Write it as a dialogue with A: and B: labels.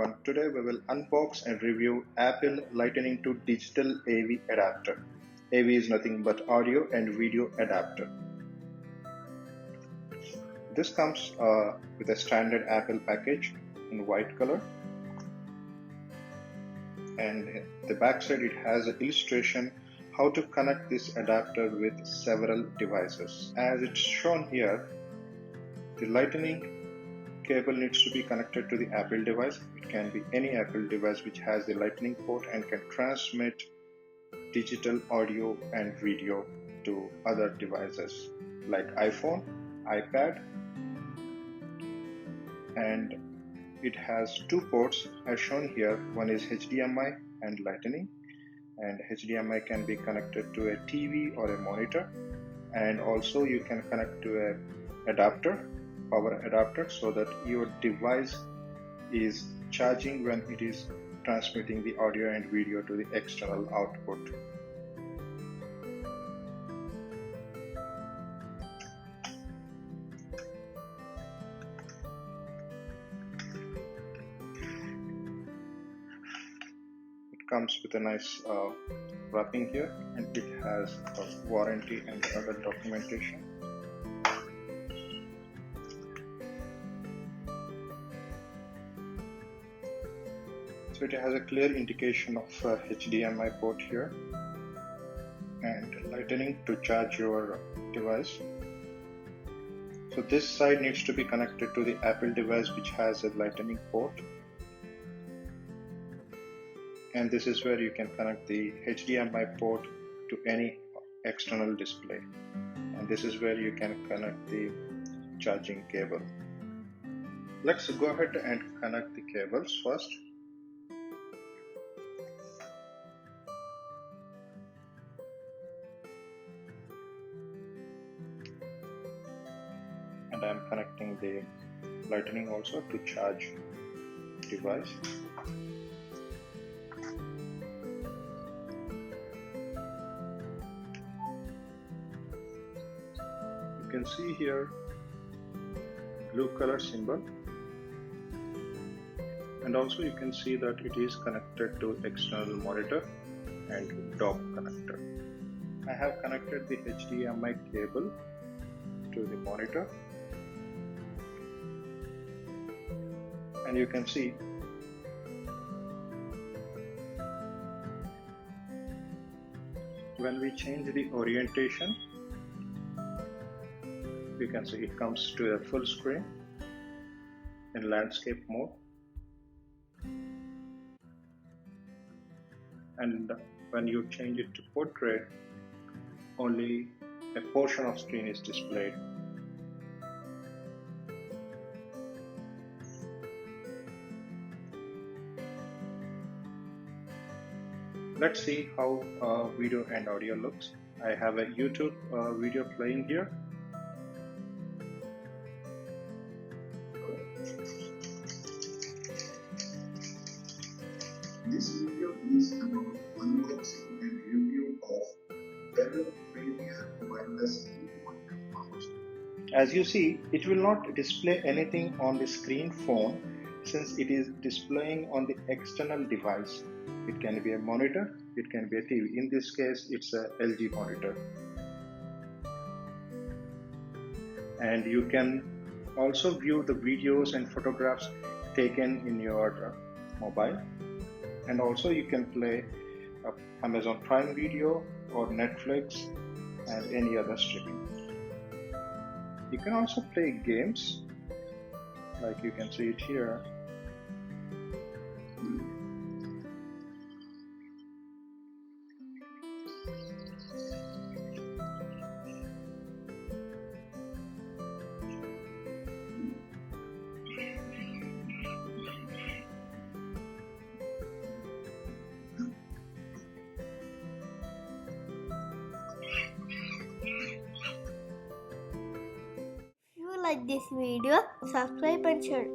A: everyone. Today we will unbox and review Apple Lightning to Digital AV adapter. AV is nothing but audio and video adapter. This comes with a standard Apple package in white color, and the back side it has an illustration how to connect this adapter with several devices. As it's shown here, the Lightning cable needs to be connected to the Apple device. It can be any Apple device which has the Lightning port and can transmit digital audio and video to other devices like iPhone, iPad, and it has two ports as shown here. One is HDMI and Lightning, and HDMI can be connected to a TV or a monitor, and also you can connect to a adapter, power adapter, so that your device is charging when it is transmitting the audio and video to the external output. It comes with a nice wrapping here, and it has a warranty and other documentation. So it has a clear indication of HDMI port here and Lightning to charge your device. So this side needs to be connected to the Apple device which has a Lightning port, and this is where you can connect the HDMI port to any external display, and this is where you can connect the charging cable. Let's go ahead and connect the cables first. And I am connecting the Lightning also to charge device. You can see here blue color symbol, and also you can see that it is connected to external monitor and dock connector. I have connected the HDMI cable to the monitor, and you can see when we change the orientation, you can see it comes to a full screen in landscape mode, and when you change it to portrait, only a portion of screen is displayed. Let's see how video and audio looks. I have a YouTube video playing here.
B: This video is about unboxing and review of Dell Premier Wireless mouse.
A: As you see, it will not display anything on the screen phone since it is displaying on the external device. It can be a monitor, it can be a TV. In this case, it's a LG monitor. And you can also view the videos and photographs taken in your mobile. And also you can play Amazon Prime Video or Netflix and any other streaming. You can also play games, like you can see it here.
C: If you like this video, subscribe and share.